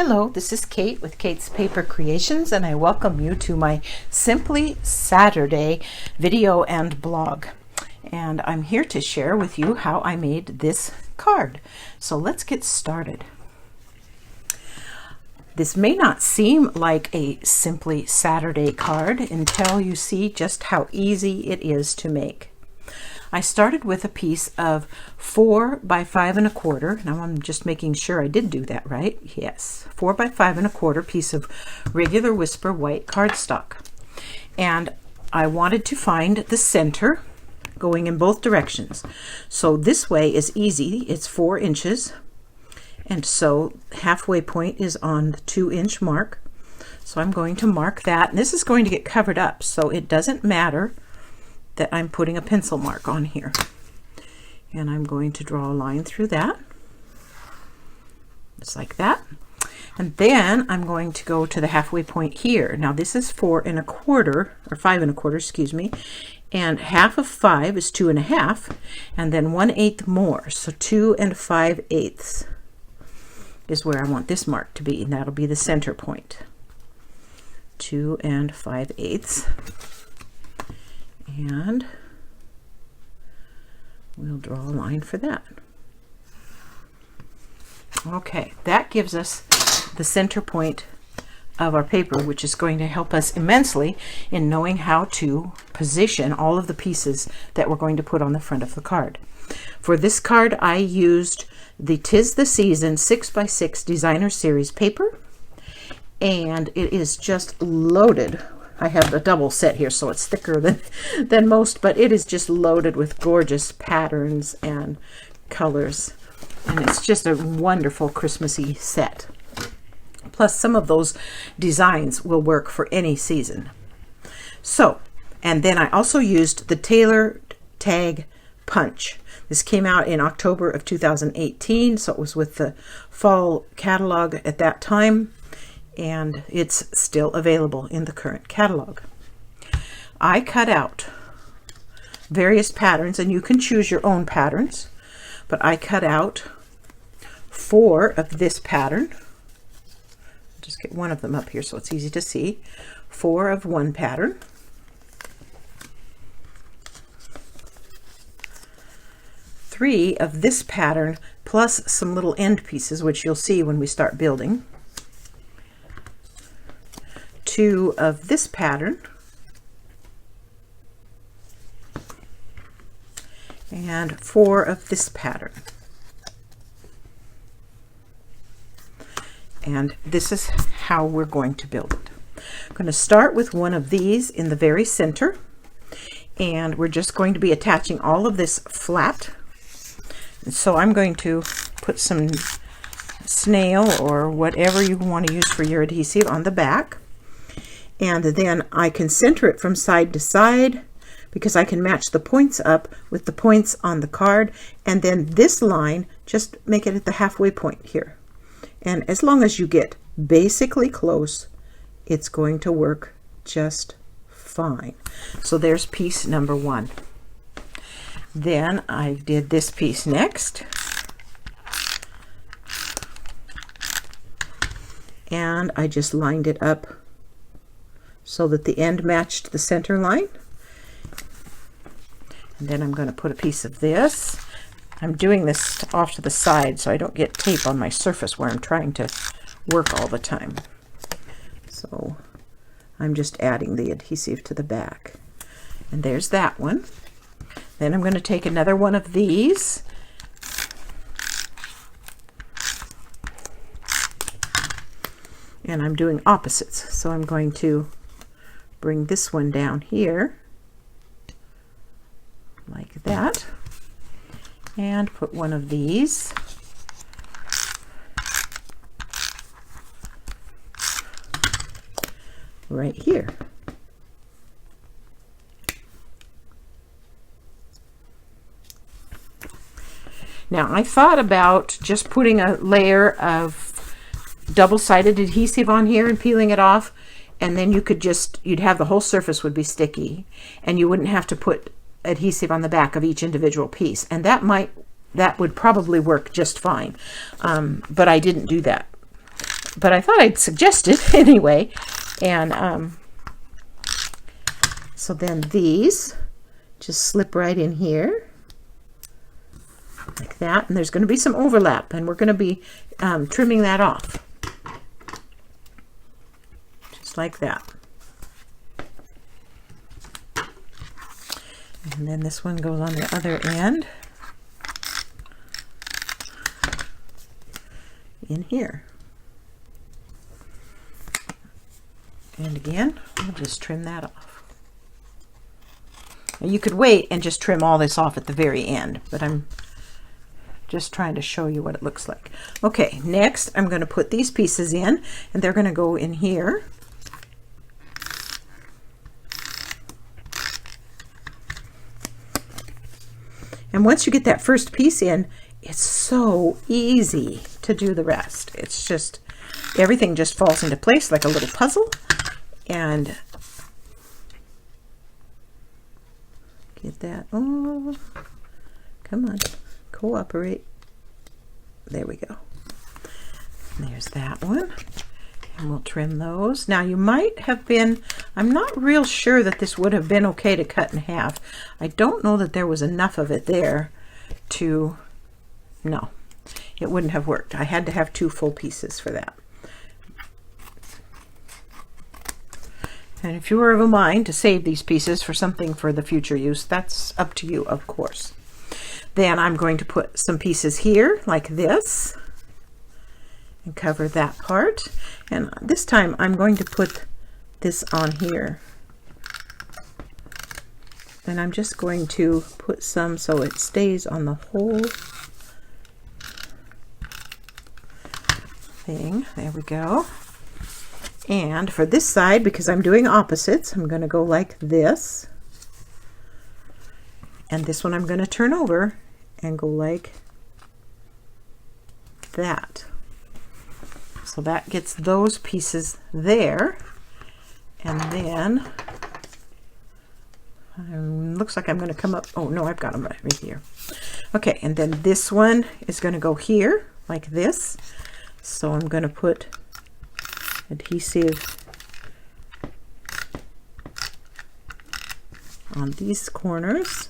Hello, this is Kate with Kate's Paper Creations, and I welcome you to my Simply Saturday video and blog. And I'm here to share with you how I made this card. So let's get started. This may not seem like a Simply Saturday card until you see just how easy it is to make. I started with a piece of 4 by 5 1/4. Now I'm just making sure I did do that right. Yes, 4 by 5 1/4 piece of regular Whisper white cardstock. And I wanted to find the center going in both directions. So this way is easy. It's 4 inches. And so halfway point is on the 2-inch mark. So I'm going to mark that. And this is going to get covered up, so it doesn't matter that I'm putting a pencil mark on here. And I'm going to draw a line through that, just like that. And then I'm going to go to the halfway point here. Now this is 4 1/4, or 5 1/4, excuse me. And half of 5 is 2 1/2, and then 1/8 more. So 2 5/8 is where I want this mark to be, and that'll be the center point. 2 5/8. And we'll draw a line for that. Okay, that gives us the center point of our paper, which is going to help us immensely in knowing how to position all of the pieces that we're going to put on the front of the card. For this card, I used the 'Tis the Season 6x6 Designer Series paper, and it is just loaded. I have a double set here, so it's thicker than most, but it is just loaded with gorgeous patterns and colors. And it's just a wonderful Christmassy set. Plus, some of those designs will work for any season. So, and then I also used the Taylor Tag Punch. This came out in October of 2018, so it was with the fall catalog at that time. And it's still available in the current catalog. I cut out various patterns, and you can choose your own patterns, but I cut out 4 of this pattern. Just get one of them up here so it's easy to see. 4 of one pattern. 3 of this pattern, plus some little end pieces, which you'll see when we start building. 2 of this pattern, and 4 of this pattern. And this is how we're going to build it. I'm going to start with one of these in the very center, and we're just going to be attaching all of this flat. And so I'm going to put some snail or whatever you want to use for your adhesive on the back. And then I can center it from side to side because I can match the points up with the points on the card. And then this line, just make it at the halfway point here. And as long as you get basically close, it's going to work just fine. So there's piece number 1. Then I did this piece next. And I just lined it up so that the end matched the center line. And then I'm going to put a piece of this. I'm doing this off to the side so I don't get tape on my surface where I'm trying to work all the time. So I'm just adding the adhesive to the back. And there's that one. Then I'm going to take another one of these. And I'm doing opposites. So I'm going to bring this one down here like that, and put one of these right here. Now I thought about just putting a layer of double-sided adhesive on here and peeling it off, and then you'd have the whole surface would be sticky, and you wouldn't have to put adhesive on the back of each individual piece, and that would probably work just fine. But I didn't do that. but I thought I'd suggest it anyway. And so then these just slip right in here like that, and there's going to be some overlap, and we're going to be trimming that off just like that. And then this one goes on the other end in here. And again, we'll just trim that off. Now you could wait and just trim all this off at the very end, but I'm just trying to show you what it looks like. Okay, next I'm going to put these pieces in, and they're going to go in here. And once you get that first piece in, it's so easy to do the rest. It's just, everything just falls into place like a little puzzle. And get that, oh, come on, cooperate. There we go. There's that one. And we'll trim those. Now you might have been, I'm not real sure that this would have been okay to cut in half. I don't know that there was enough of it there to, no, it wouldn't have worked. I had to have 2 full pieces for that. And if you were of a mind to save these pieces for something for the future use, that's up to you, of course. Then I'm going to put some pieces here like this and cover that part. And this time I'm going to put this on here. And I'm just going to put some so it stays on the whole thing. There we go. And for this side, because I'm doing opposites, I'm going to go like this. And this one I'm going to turn over and go like that. So that gets those pieces there. And then looks like I'm going to come up. Oh no, I've got them right here. Okay, and then this one is going to go here like this. So I'm going to put adhesive on these corners.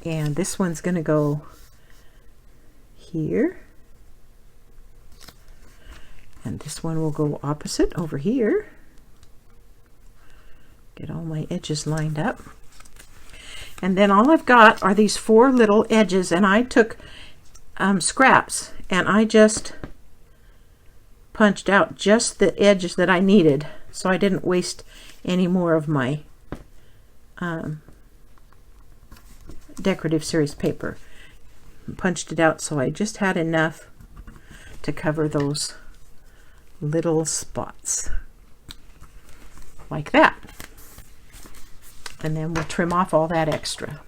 And this one's going to go here. And this one will go opposite over here. Get all my edges lined up. And then all I've got are these 4 little edges, and I took scraps and I just punched out just the edges that I needed, so I didn't waste any more of my decorative series paper. Punched it out so I just had enough to cover those little spots like that. And then we'll trim off all that extra.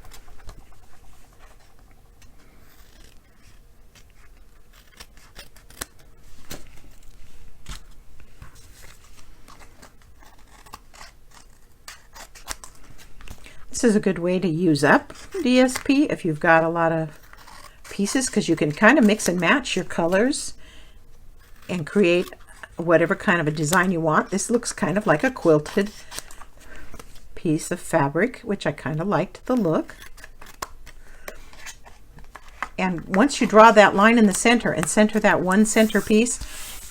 This is a good way to use up DSP if you've got a lot of pieces, because you can kind of mix and match your colors and create whatever kind of a design you want. This looks kind of like a quilted piece of fabric, which I kind of liked the look. And once you draw that line in the center and center that one center piece,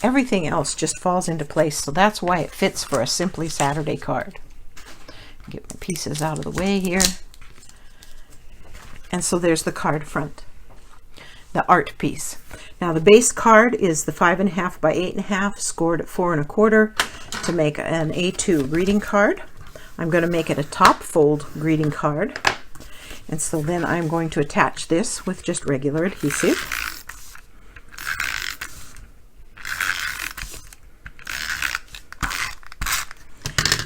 everything else just falls into place. So that's why it fits for a Simply Saturday card. Get my pieces out of the way here. And so there's the card front, the art piece. Now the base card is the 5.5 by 8.5, scored at 4 1/4 to make an A2 greeting card. I'm going to make it a top fold greeting card. And so then I'm going to attach this with just regular adhesive.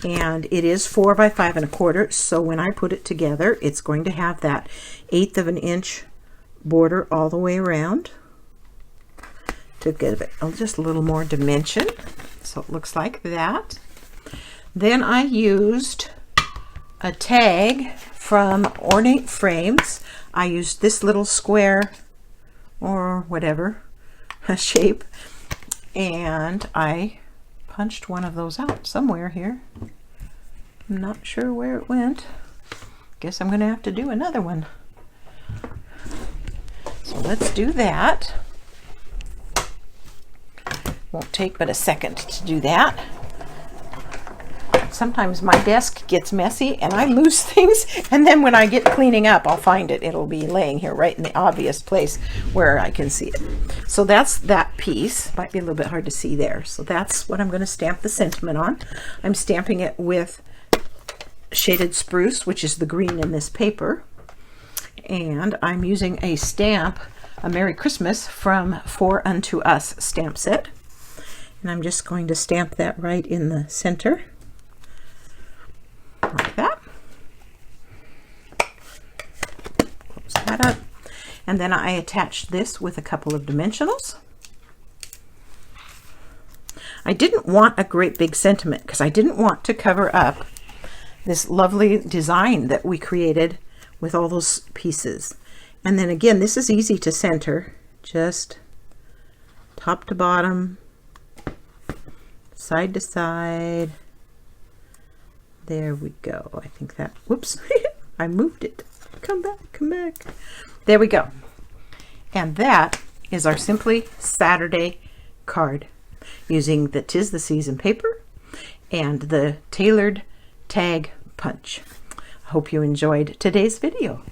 And it is 4 by 5 1/4, so when I put it together, it's going to have that 1/8 of an inch border all the way around to give it just a little more dimension. So it looks like that. Then I used a tag from Ornate Frames. I used this little square or whatever shape, and I punched one of those out somewhere here. I'm not sure where it went. Guess I'm going to have to do another one. So let's do that. Won't take but a second to do that. Sometimes my desk gets messy and I lose things, and then when I get cleaning up, I'll find it. It'll be laying here right in the obvious place where I can see it. So that's that piece. Might be a little bit hard to see there. So that's what I'm going to stamp the sentiment on. I'm stamping it with Shaded Spruce, which is the green in this paper. And I'm using a stamp, a Merry Christmas from For Unto Us stamp set. And I'm just going to stamp that right in the center. Like that. Close that up. And then I attached this with a couple of dimensionals. I didn't want a great big sentiment because I didn't want to cover up this lovely design that we created with all those pieces. And then again, this is easy to center, just top to bottom, side to side. There we go. I think that, whoops, I moved it. Come back, come back. There we go. And that is our Simply Saturday card using the 'Tis the Season paper and the tailored tag punch. I hope you enjoyed today's video.